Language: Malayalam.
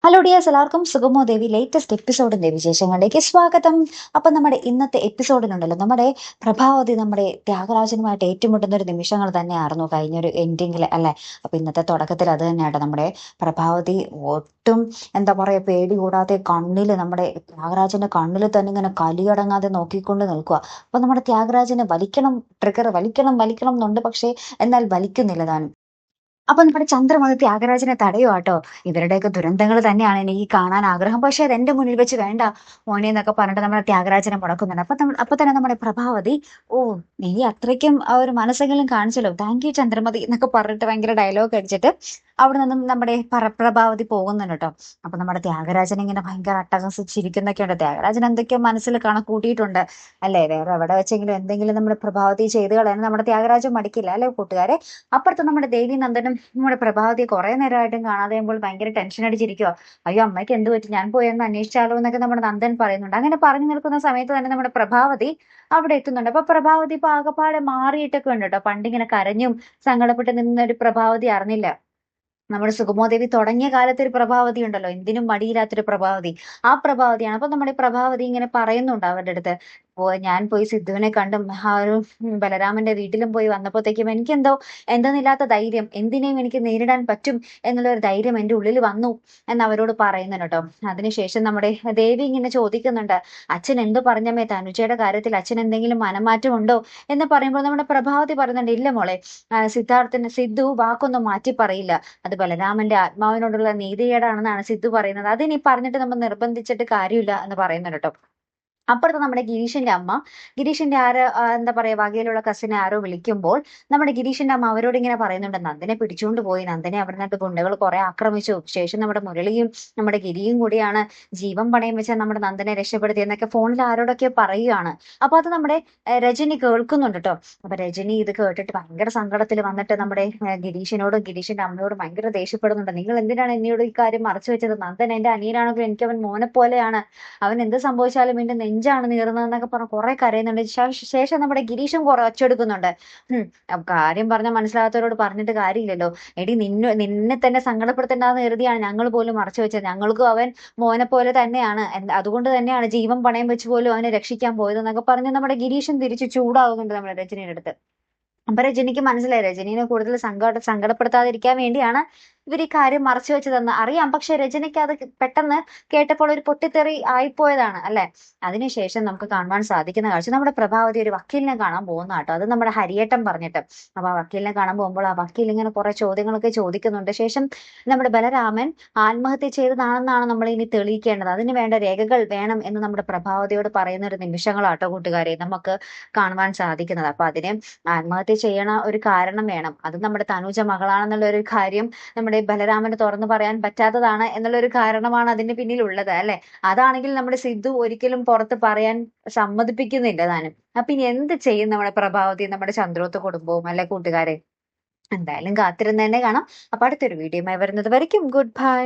ഹലോ ഡിയേഴ്സ്, എല്ലാവർക്കും സുഗമോ ദേവി ലേറ്റസ്റ്റ് എപ്പിസോഡിന്റെ വിശേഷങ്ങളിലേക്ക് സ്വാഗതം. അപ്പൊ നമ്മുടെ ഇന്നത്തെ എപ്പിസോഡിലുണ്ടല്ലോ, നമ്മുടെ പ്രഭാവതി നമ്മുടെ ത്യാഗരാജനുമായിട്ട് ഏറ്റുമുട്ടുന്ന ഒരു നിമിഷങ്ങൾ തന്നെയായിരുന്നു കഴിഞ്ഞൊരു എൻഡിങ്ങിൽ അല്ലെ. അപ്പൊ ഇന്നത്തെ തുടക്കത്തിൽ അത് തന്നെയാട്ടോ, നമ്മുടെ പ്രഭാവതി ഒട്ടും എന്താ പറയാ പേടി കൂടാതെ കണ്ണില് നമ്മുടെ ത്യാഗരാജന്റെ കണ്ണിൽ തന്നെ ഇങ്ങനെ കലിയടങ്ങാതെ നോക്കിക്കൊണ്ട് നിൽക്കുക. അപ്പൊ നമ്മുടെ ത്യാഗരാജന് വലിക്കണം, ട്രിഗർ വലിക്കണം വലിക്കണം എന്നുണ്ട്, പക്ഷേ എന്നാൽ വലിക്കുന്നില്ല താനും. അപ്പൊ നമ്മുടെ ചന്ദ്രമതി ത്യാഗരാജനെ തടയുവാട്ടോ. ഇവരുടെയൊക്കെ ദുരന്തങ്ങൾ തന്നെയാണ് എനിക്ക് കാണാൻ ആഗ്രഹം, പക്ഷെ അത് എന്റെ മുന്നിൽ വെച്ച് വേണ്ട മോനെ എന്നൊക്കെ പറഞ്ഞിട്ട് നമ്മുടെ ത്യാഗരാജനെ മുടക്കുന്നുണ്ട്. അപ്പൊ തന്നെ നമ്മുടെ പ്രഭാവതി, ഓ നീ അത്രയ്ക്കും ആ ഒരു മനസ്സെങ്കിലും കാണിച്ചല്ലോ, താങ്ക് യു ചന്ദ്രമതി എന്നൊക്കെ പറഞ്ഞിട്ട് ഭയങ്കര ഡയലോഗ് അടിച്ചിട്ട് അവിടെ നിന്നും നമ്മുടെ പ്രഭാവതി പോകുന്നുണ്ട് കേട്ടോ. അപ്പൊ നമ്മുടെ ത്യാഗരാജൻ ഇങ്ങനെ ഭയങ്കര അട്ടഹസിച്ചിരിക്കുന്നൊക്കെ ഉണ്ട്. ത്യാഗരാജൻ എന്തൊക്കെയോ മനസ്സിൽ കണക്കൂട്ടിയിട്ടുണ്ട് അല്ലേ. വേറെ എവിടെ വെച്ചെങ്കിലും എന്തെങ്കിലും നമ്മുടെ പ്രഭാവതി ചെയ്ത് കളയാൻ നമ്മുടെ ത്യാഗരാജൻ മടിക്കില്ല അല്ലെ കൂട്ടുകാരെ. അപ്പുറത്ത് നമ്മുടെ ദേവി നന്ദനും നമ്മുടെ പ്രഭാവതിയെ കുറെ നേരമായിട്ടും കാണാതെ ചെയ്യുമ്പോൾ ഭയങ്കര ടെൻഷൻ അടിച്ചിരിക്കുക. അയ്യോ അമ്മയ്ക്ക് എന്ത് പറ്റി, ഞാൻ പോയി ഒന്ന് അന്വേഷിച്ചാലോ എന്നൊക്കെ നമ്മുടെ നന്ദൻ പറയുന്നുണ്ട്. അങ്ങനെ പറഞ്ഞു നിൽക്കുന്ന സമയത്ത് തന്നെ നമ്മുടെ പ്രഭാവതി അവിടെ എത്തുന്നുണ്ട്. അപ്പൊ പ്രഭാവതി ഇപ്പൊ ആകപ്പാടെ മാറിയിട്ടൊക്കെ ഉണ്ട് കേട്ടോ. പണ്ടിങ്ങനെ കരഞ്ഞും സങ്കടപ്പെട്ട് നിന്ന ഒരു പ്രഭാവതി അറിഞ്ഞില്ല. നമ്മുടെ സുഗമോദേവി തുടങ്ങിയ കാലത്ത് ഒരു പ്രഭാവതി ഉണ്ടല്ലോ, എന്തിനും മടിയില്ലാത്തൊരു പ്രഭാവതി. ആ പ്രഭാവതിയാണ്. അപ്പൊ നമ്മുടെ പ്രഭാവതി ഇങ്ങനെ പറയുന്നുണ്ട് അവരുടെ അടുത്ത്, ഞാൻ പോയി സിദ്ധുവിനെ കണ്ടും ആ ഒരു ബലരാമന്റെ വീട്ടിലും പോയി വന്നപ്പോഴത്തേക്കും എനിക്കെന്തോ എന്തെന്നില്ലാത്ത ധൈര്യം, എന്തിനേയും എനിക്ക് നേരിടാൻ പറ്റും എന്നുള്ള ഒരു ധൈര്യം എന്റെ ഉള്ളിൽ വന്നു എന്ന് അവരോട് പറയുന്നുണ്ട് കേട്ടോ. അതിനുശേഷം നമ്മുടെ ദേവി ഇങ്ങനെ ചോദിക്കുന്നുണ്ട്, അച്ഛൻ എന്ത് പറഞ്ഞമ്മേ, തനുജയുടെ കാര്യത്തിൽ അച്ഛൻ എന്തെങ്കിലും മനംമാറ്റം ഉണ്ടോ എന്ന് പറയുമ്പോൾ നമ്മുടെ പ്രഭാവതി പറയുന്നുണ്ട്, ഇല്ല മോളെ, സിദ്ധു വാക്കൊന്നും മാറ്റി പറയില്ല. അത് ബലരാമന്റെ ആത്മാവിനോടുള്ള നീതികേടാണെന്നാണ് സിദ്ധു പറയുന്നത്. അതിനി പറഞ്ഞിട്ട് നമ്മൾ നിർബന്ധിച്ചിട്ട് കാര്യമില്ല എന്ന് പറയുന്നുണ്ട് കേട്ടോ. അപ്പുറത്ത് നമ്മുടെ ഗിരീഷിന്റെ അമ്മ, ഗിരീഷിന്റെ എന്താ പറയാ വകയിലുള്ള കസിനെ ആരോ വിളിക്കുമ്പോൾ നമ്മുടെ ഗിരീഷിന്റെ അമ്മ അവരോട് ഇങ്ങനെ പറയുന്നുണ്ട്, നന്ദനെ പിടിച്ചുകൊണ്ട് പോയി, നന്ദനെ അവിടെ നിന്നിട്ട് ഗുണ്ടകൾ കുറെ ആക്രമിച്ചു, ശേഷം നമ്മുടെ മുരളിയും നമ്മുടെ ഗിരിയും കൂടിയാണ് ജീവൻ പണയം വെച്ച നമ്മുടെ നന്ദനെ രക്ഷപ്പെടുത്തി എന്നൊക്കെ ഫോണിൽ ആരോടൊക്കെ പറയുകയാണ്. അപ്പൊ അത് നമ്മുടെ രജനി കേൾക്കുന്നുണ്ട് കേട്ടോ. അപ്പൊ രജനി ഇത് കേട്ടിട്ട് ഭയങ്കര സങ്കടത്തിൽ വന്നിട്ട് നമ്മുടെ ഗിരീഷിനോടും ഗിരീഷിന്റെ അമ്മയോടും ഭയങ്കര ദേഷ്യപ്പെടുന്നുണ്ട്. നിങ്ങൾ എന്തിനാണ് എന്നോട് ഈ കാര്യം മറച്ചു വെച്ചത്? നന്ദൻ എന്റെ അനിയനാണെങ്കിലും എനിക്ക് അവൻ മോനെ പോലെയാണ്, അവൻ എന്ത് സംഭവിച്ചാലും എന്റെ നെഞ്ചാണ് നീറുന്നതെന്നൊക്കെ പറഞ്ഞ് കുറെ കരയുന്നുണ്ട്. ശേഷം നമ്മുടെ ഗിരീഷും കുറെ ഒച്ചെടുക്കുന്നുണ്ട്. കാര്യം പറഞ്ഞാൽ മനസ്സിലാകാത്തവരോട് പറഞ്ഞിട്ട് കാര്യമില്ലല്ലോ. എടി നിന്നെ തന്നെ സങ്കടപ്പെടുത്തേണ്ടെന്ന് കരുതിയാണ് ഞങ്ങൾ പോലും മറച്ചു വെച്ചത്. ഞങ്ങൾക്കും അവൻ മോനെ പോലെ തന്നെയാണ്, അതുകൊണ്ട് തന്നെയാണ് ജീവൻ പണയം വെച്ച് പോലും അവനെ രക്ഷിക്കാൻ പോയതെന്നൊക്കെ പറഞ്ഞ് നമ്മുടെ ഗിരീഷും തിരിച്ച് ചൂടാകുന്നുണ്ട് നമ്മുടെ രജനിയുടെ അടുത്ത്. അപ്പൊ രജനിക്ക് മനസ്സിലായി, രജനീനെ കൂടുതൽ സങ്കടപ്പെടുത്താതിരിക്കാൻ വേണ്ടിയാണ് ഇവർ ഈ കാര്യം മറച്ചു വെച്ചതെന്ന് അറിയാം. പക്ഷെ രജനിക്ക് അത് പെട്ടെന്ന് കേട്ടപ്പോൾ ഒരു പൊട്ടിത്തെറി ആയിപ്പോയതാണ് അല്ലെ. അതിനുശേഷം നമുക്ക് കാണുവാൻ സാധിക്കുന്ന കാഴ്ച, നമ്മുടെ പ്രഭാവതി ഒരു വക്കീലിനെ കാണാൻ പോകുന്ന കേട്ടോ. അത് നമ്മുടെ ഹരിയേട്ടൻ പറഞ്ഞിട്ട്. അപ്പൊ ആ വക്കീലിനെ കാണാൻ പോകുമ്പോൾ ആ വക്കീൽ ഇങ്ങനെ കുറെ ചോദ്യങ്ങളൊക്കെ ചോദിക്കുന്നുണ്ട്. ശേഷം നമ്മുടെ ബലരാമൻ ആത്മഹത്യ ചെയ്തതാണെന്നാണ് നമ്മൾ ഇനി തെളിയിക്കേണ്ടത്, അതിന് വേണ്ട രേഖകൾ വേണം എന്ന് നമ്മുടെ പ്രഭാവതിയോട് പറയുന്ന ഒരു നിമിഷങ്ങളാട്ടോ കൂട്ടുകാരെ നമുക്ക് കാണുവാൻ സാധിക്കുന്നത്. അപ്പൊ അതിന് ആത്മഹത്യ ചെയ്യണ ഒരു കാരണം വേണം. അത് നമ്മുടെ തനുജ മകളാണെന്നുള്ള ഒരു കാര്യം നമ്മുടെ ബലരാമന് തുറന്നു പറയാൻ പറ്റാത്തതാണ് എന്നുള്ള ഒരു കാരണമാണ് അതിന്റെ പിന്നിലുള്ളത് അല്ലെ. അതാണെങ്കിൽ നമ്മുടെ സിദ്ധു ഒരിക്കലും പുറത്ത് പറയാൻ സമ്മതിപ്പിക്കുന്നില്ല താനും. അപ്പൊ ഇനി എന്ത് ചെയ്യും നമ്മുടെ പ്രഭാവതി, നമ്മുടെ ചന്ദ്രോത്ത് കുടുംബവും അല്ലെ കൂട്ടുകാരെ. എന്തായാലും കാത്തിരുന്ന് തന്നെ കാണാം. അപ്പൊ അടുത്തൊരു വീഡിയോയുമായി വരുന്നത് വരയ്ക്കും ഗുഡ് ബൈ.